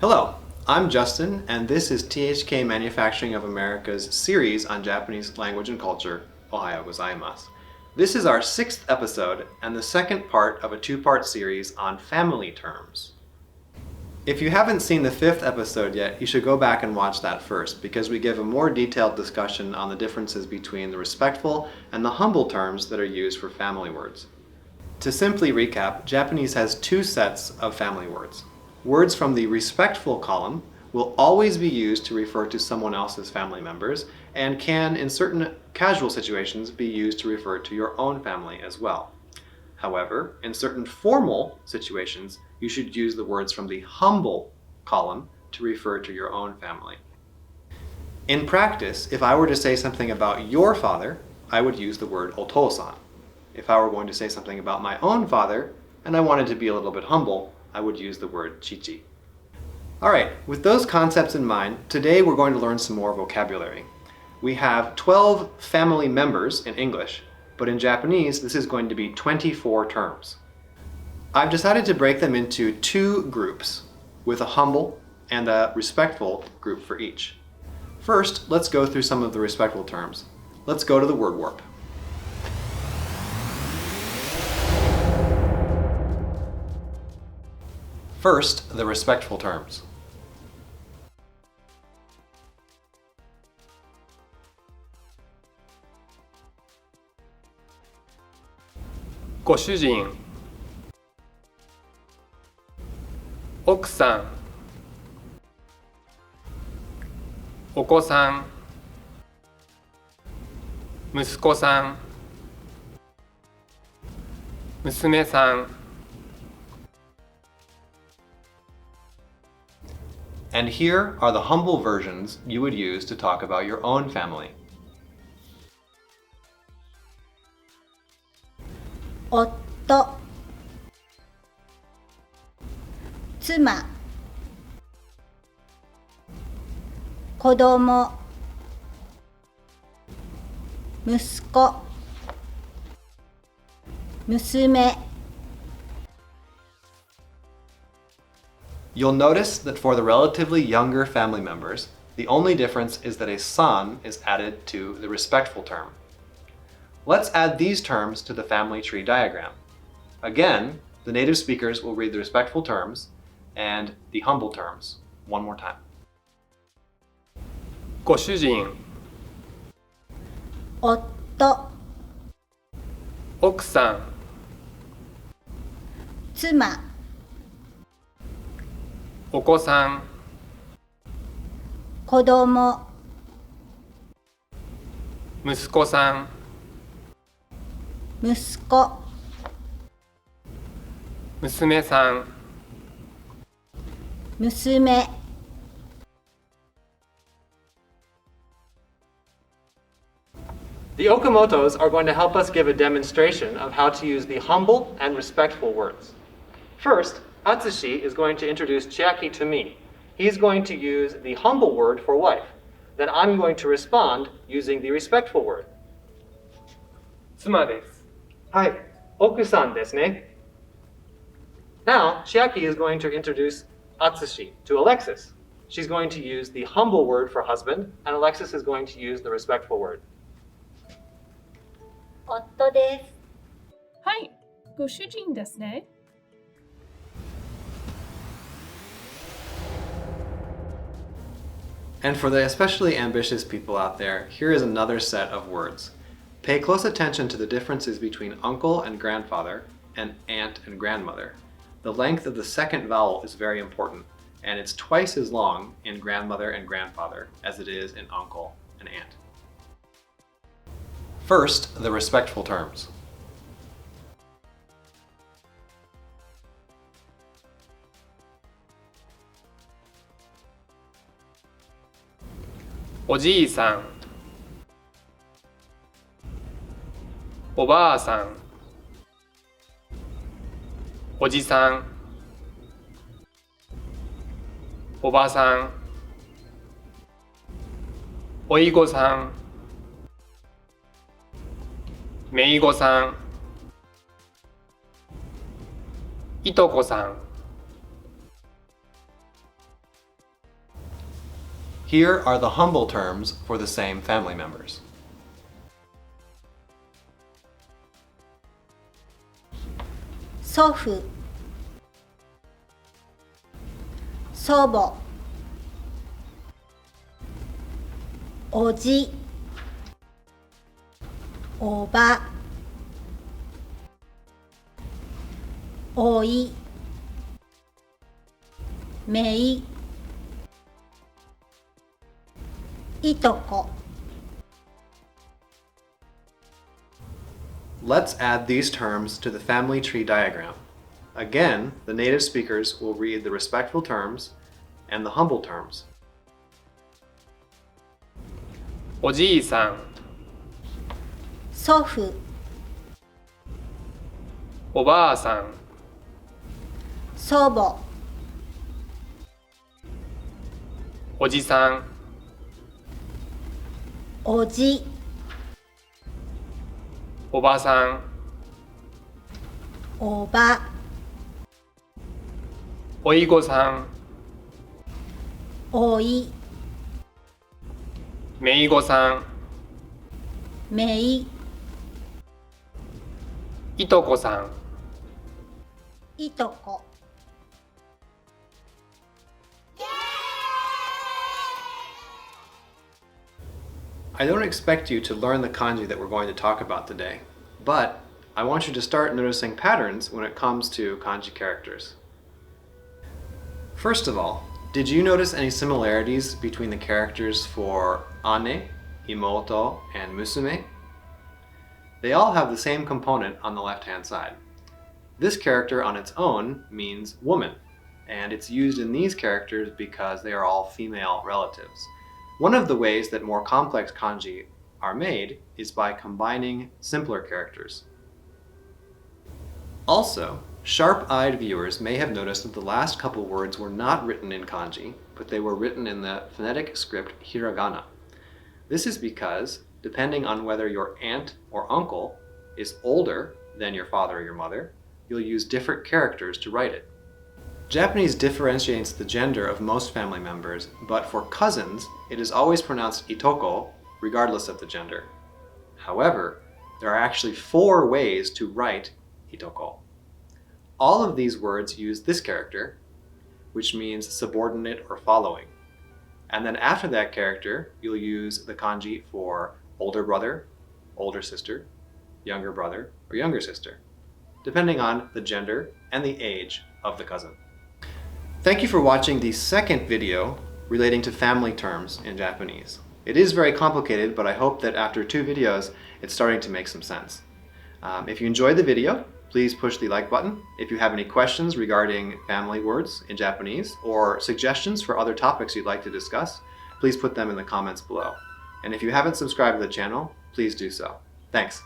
Hello, I'm Justin, and this is THK Manufacturing of America's series on Japanese language and culture, Ohayou gozaimasu. This is our 6th episode and the second part of a 2-part series on family terms. If you haven't seen the 5th episode yet, you should go back and watch that first, because we give a more detailed discussion on the differences between the respectful and the humble terms that are used for family words. To simply recap, Japanese has 2 sets of family words. Words from the respectful column will always be used to refer to someone else's family members and can, in certain casual situations, be used to refer to your own family as well. However, in certain formal situations, you should use the words from the humble column to refer to your own family. In practice, if I were to say something about your father, I would use the word otosan. If I were going to say something about my own father, and I wanted to be a little bit humble, I would use the word chichi. Alright, with those concepts in mind, today we're going to learn some more vocabulary. We have 12 family members in English, but in Japanese this is going to be 24 terms. I've decided to break them into 2 groups, with a humble and a respectful group for each. First, let's go through some of the respectful terms. Let's go to the word warp. First, the respectful terms. ご主人、奥さん、お子さん、息子さん、娘さん。And here are the humble versions you would use to talk about your own family. 夫、妻、子供、息子、娘。You'll notice that for the relatively younger family members, the only difference is that a san is added to the respectful term. Let's add these terms to the family tree diagram. Again, the native speakers will read the respectful terms and the humble terms one more time. ご主人、夫、奥さん、妻、お子さん、子供、息子さん、息子、娘さん。娘。The Okamotos are going to help us give a demonstration of how to use the humble and respectful words. First, Atsushi is going to introduce Chiaki to me. He's going to use the humble word for wife. Then I'm going to respond using the respectful word. 妻です。Hi, Okusan desu ne. Now, Chiaki is going to introduce Atsushi to Alexis. She's going to use the humble word for husband, and Alexis is going to use the respectful word. 夫です。はい、ご主人ですね。And for the especially ambitious people out there, here is another set of words. Pay close attention to the differences between uncle and grandfather and aunt and grandmother. The length of the second vowel is very important, and it's twice as long in grandmother and grandfather as it is in uncle and aunt. First, the respectful terms. おじいさん、おばあさん、おじさん、おばさん、おいごさん、めいごさん、いとこさん、Here are the humble terms for the same family members. 祖父、祖母、おじ、おば、おい、めい、いとこ。 Let's add these terms to the family tree diagram. Again, the native speakers will read the respectful terms and the humble terms. おじいさん、祖父、おばあさん、祖母、おじさん、おじ、おばさん、おば、おいごさん、おい、めいごさん、めい、いとこさん。いとこ。 I don't expect you to learn the kanji that we're going to talk about today, but I want you to start noticing patterns when it comes to kanji characters. First of all, did you notice any similarities between the characters for ane, imoto, and musume? They all have the same component on the left-hand side. This character on its own means woman, and it's used in these characters because they are all female relatives. One of the ways that more complex kanji are made is by combining simpler characters. Also, sharp-eyed viewers may have noticed that the last couple words were not written in kanji, but they were written in the phonetic script hiragana. This is because, depending on whether your aunt or uncle is older than your father or your mother, you'll use different characters to write it. Japanese differentiates the gender of most family members, but for cousins, it is always pronounced itoko, regardless of the gender. However, there are actually 4 ways to write itoko. All of these words use this character, which means subordinate or following. And then after that character, you'll use the kanji for older brother, older sister, younger brother, or younger sister, depending on the gender and the age of the cousin. Thank you for watching the second video relating to family terms in Japanese. It is very complicated, but I hope that after 2 videos, it's starting to make some sense. If you enjoyed the video, please push the like button. If you have any questions regarding family words in Japanese or suggestions for other topics you'd like to discuss, please put them in the comments below. And if you haven't subscribed to the channel, please do so. Thanks.